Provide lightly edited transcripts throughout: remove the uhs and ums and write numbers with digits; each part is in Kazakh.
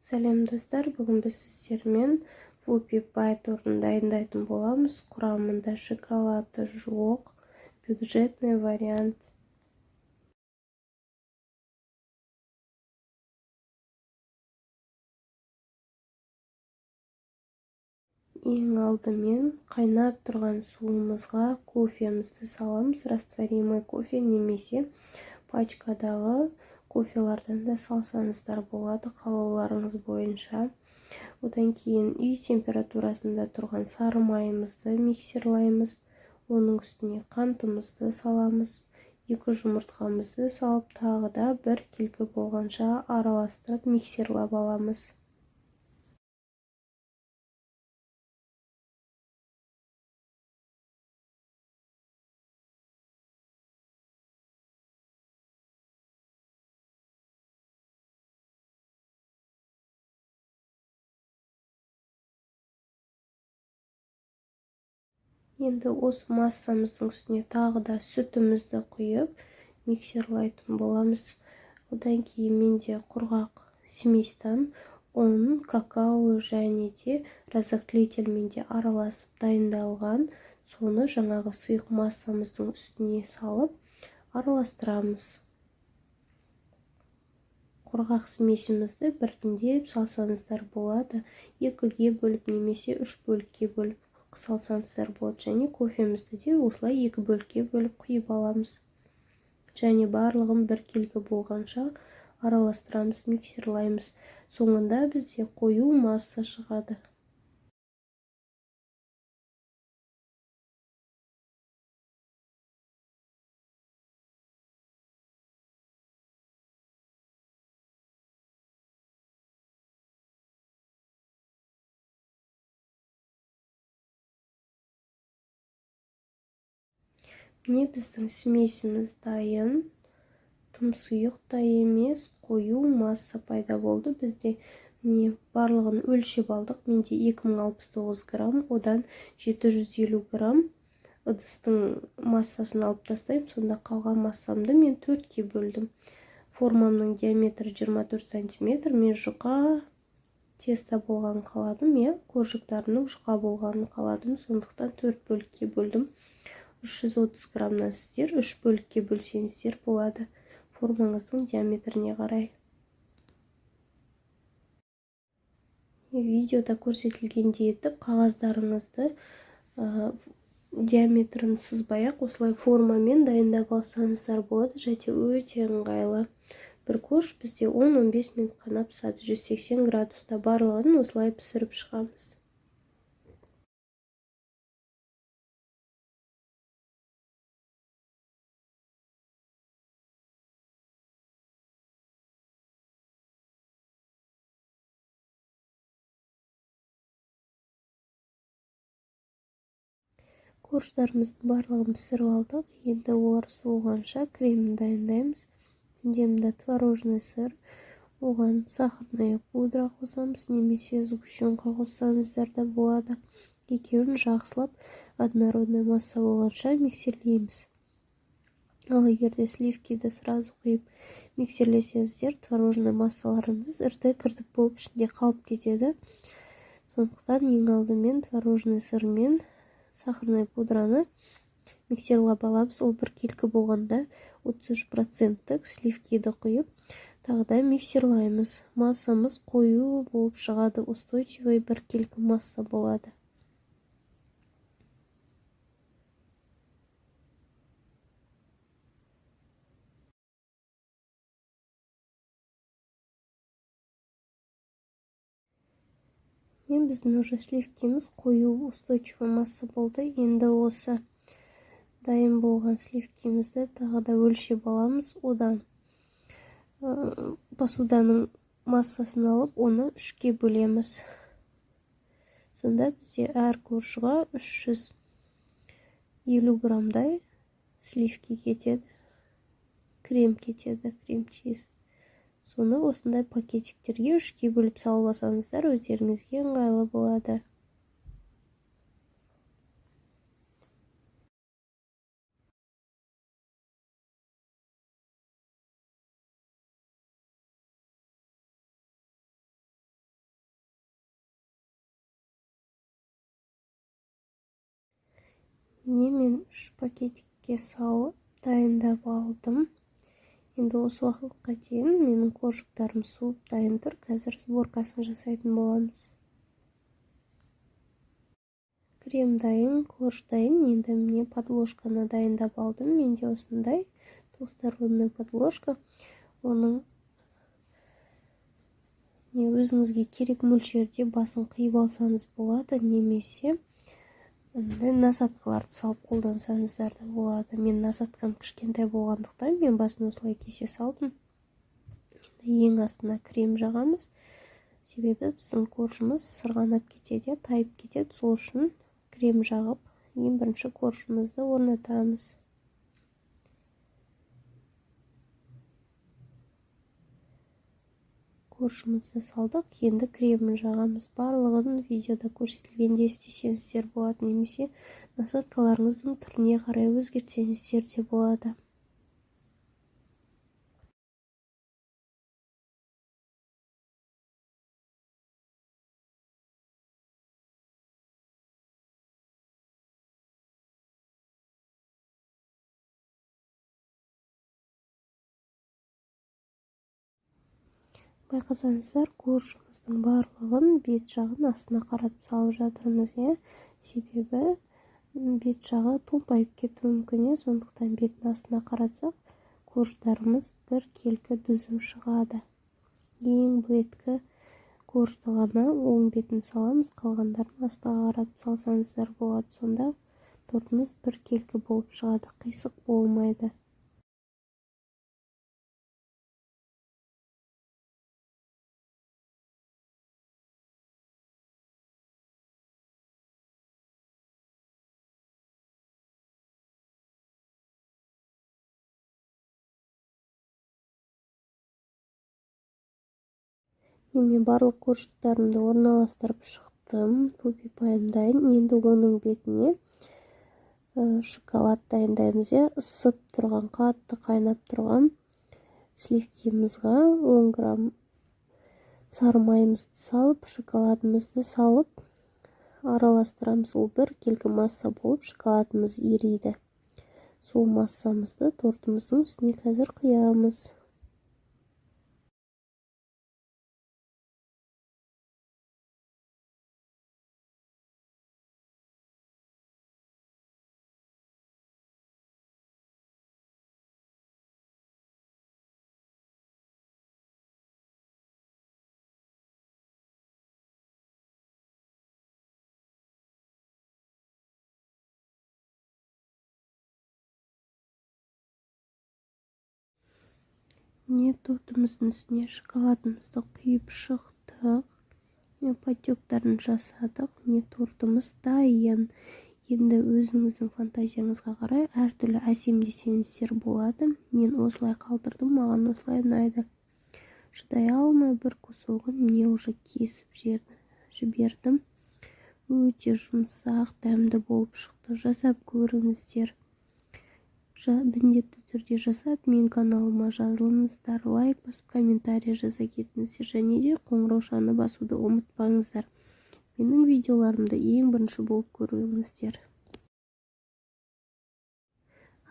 Сәлем достар, бүгін біз сіздермен Whoopie Pie тортын дайындайтын боламыз. Құрамында шоколады жоқ, бюджетный вариант. Ең алдымен қайнап тұрған суымызға кофемізді саламыз. Растворимый кофе немесе пачкадағы кофелардан да салсаңыздар болады, қалауларыңыз бойынша. Одан кейін үй температурасында тұрған сары майымызды миксерлаймыз. Оның үстіне қантымызды саламыз. 2 жұмыртқамызды салып, тағы да бір келкі болғанша араластырып миксерлап аламыз. Енді осы массамыздың үстіне тағы да сүтімізді құйып миксерлайтын боламыз. Одан кейін менде құрғақ сместан ұн, какао және де разотлительмен де араласып дайындалған. Соны жаңағы сұйық массамыздың үстіне салып араластырамыз. Құрғақ смесімізді біртіндеп салсаңыздар болады. 2-ге бөліп немесе 3 бөлікке бөліп салсаңыздар болады. Және кофемізді де осылай 2 бөлікке бөліп құйып аламыз. Және барлығын бір келкі болғанша араластырамыз, миксерлаймыз. Соңында бізде қою масса шығады. Міне біздің смесіміз дайын. Тым сұйық та емес, қою масса пайда болды. Бізде міне барлығын өлшеп алдық. Менде 2069 грамм, одан 750 грамм ыдыстың массасын алып тастаймын. Сонда қалған массамды мен 4-ке бөлдім. Формамның диаметрі 24 сантиметр. Мен жұқа теста болғанын қаладым, коржықтарының жұқа болғанын қаладым. Сондықтан 4 бөлікке бөлдім. 330 граммнан сіздер 3 бөлікке бөлсеңіздер болады, формаңыздың диаметріне қарай. Видеода көрсетілгендей етіп қағаздарыңызды диаметрін сызбай-ақ осылай формамен дайындап алсаңыздар болады. Және өте ыңғайлы. Бір корж бізде 10-15 минут қана піседі. 180 градуста барлығын осылай пісіріп шығамыз. Корждарымыздың барлығын пісіріп алдық. Енді олар суығанша кремін дайындаймыз. Менде творожный сыр, оған сахарная пудра қосамыз, немесе сгущенка қоссаңыздар да болады. Екеуін жақсылап однородный масса болғанша миксерлейміз. Ал егерде сливкиді сразу құйып миксерлесеңіздер, творожный массаларыңыз іртік-кіртік болып ішінде қалып кетеді. Сондықтан ең алдымен творожный сыр мен сахарная пудраны миксерлап аламыз. Ол бір келкі болғанда 33% сливкиді құйып, тағы да миксерлаймыз. Массамыз қою болып шығады, устойчивый бір келкі масса болады. Біздің уже сливкеміз қою устойчивый масса болды. Енді осы дайын болған сливкемізді тағы да өлшеп аламыз. Одан посуданың массасын алып, оны 3-ке бөлеміз. Сонда бізде әр коржға 350 граммдай сливки кетеді. Крем кетеді, крем-чиз. Соны осындай пакетиктерге 3-ке бөліп салып алсаңыздар, өздеріңізге ыңғайлы болады. Мен 3 пакетикке салып дайындап алдым. Енді осы уақытқа дейін менің коржиктарым суып дайын тұр. Қазір сборкасын жасайтын боламыз. Крем дайын, корж дайын. Енді міне подложканы дайындап алдым. Менде осындай двусторонний подложка. Оның өзіңізге керек мөлшерде басын қиып алсаңыз болады, немесе насадкаларды салып қолдансаңыздар да болады. Мен насадкам кішкентай болғандықтан мен басын осылай кесе салдым. Ең астына крем жағамыз. Себебі біздің коржымыз сырғанап кетеді, тайып кетеді. Сол үшін крем жағып, ең бірінші коржымызды орнатамыз. Коржымызды салдық, енді кремін жағамыз. Барлығын видеода көрсетілгенде істесеңіздер болады, немесе насадкаларыңыздың түріне қарай өзгертсеңіздер де болады. Байқасаңыздар, коржымыздың барлығын бет жағын астына қаратып салып жатырмыз. Себебі бет жағы томпайып кетуі мүмкін. Сондықтан беттің астына қаратсақ, корждарымыз бір келкі түзу шығады. Ең беткі коржды ғана оң бетін саламыз, қалғандарын астыға қаратып салсаңыздар болады. Сонда тортыңыз бір келкі болып шығады, қисық болмайды. Мен барлық корждықтарымды орналастырып шықтым. Пупи-пайым дайын. Енді оның бетіне шоколад дайындаймыз. Ысып тұрған, қатты қайнап тұрған сливкимызға 10 грамм сары майымызды салып, шоколадымызды салып, араластырамыз. Ол бір келкі масса болып шоколадымыз ериді. Сол массамызды тортымыздың үстіне қазір құямыз. Тортымыздың үстіне шоколадымызды құйып шықтық. Подтектарын жасадық. Тортымыз дайын. Енді өзіңіздің фантазияңызға қарай әртүрлі әсемдесеңіздер болады. Мен осылай қалдырдым, маған осылай ұнайды. Шыдай алмай бір кусогын уже кесіп жібердім. Өте жұмсақ, дәмді болып шықты. Жасап көріңіздер. Міндетті түрде жасап, мен каналыма жазылыңыздар, лайк басып, комментарий жаза кетіңіздер, және де қоңыраушаны басуды ұмытпаңыздар. Менің видеоларымды ең бірінші болып көріңіздер.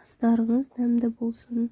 Астарыңыз дәмді болсын.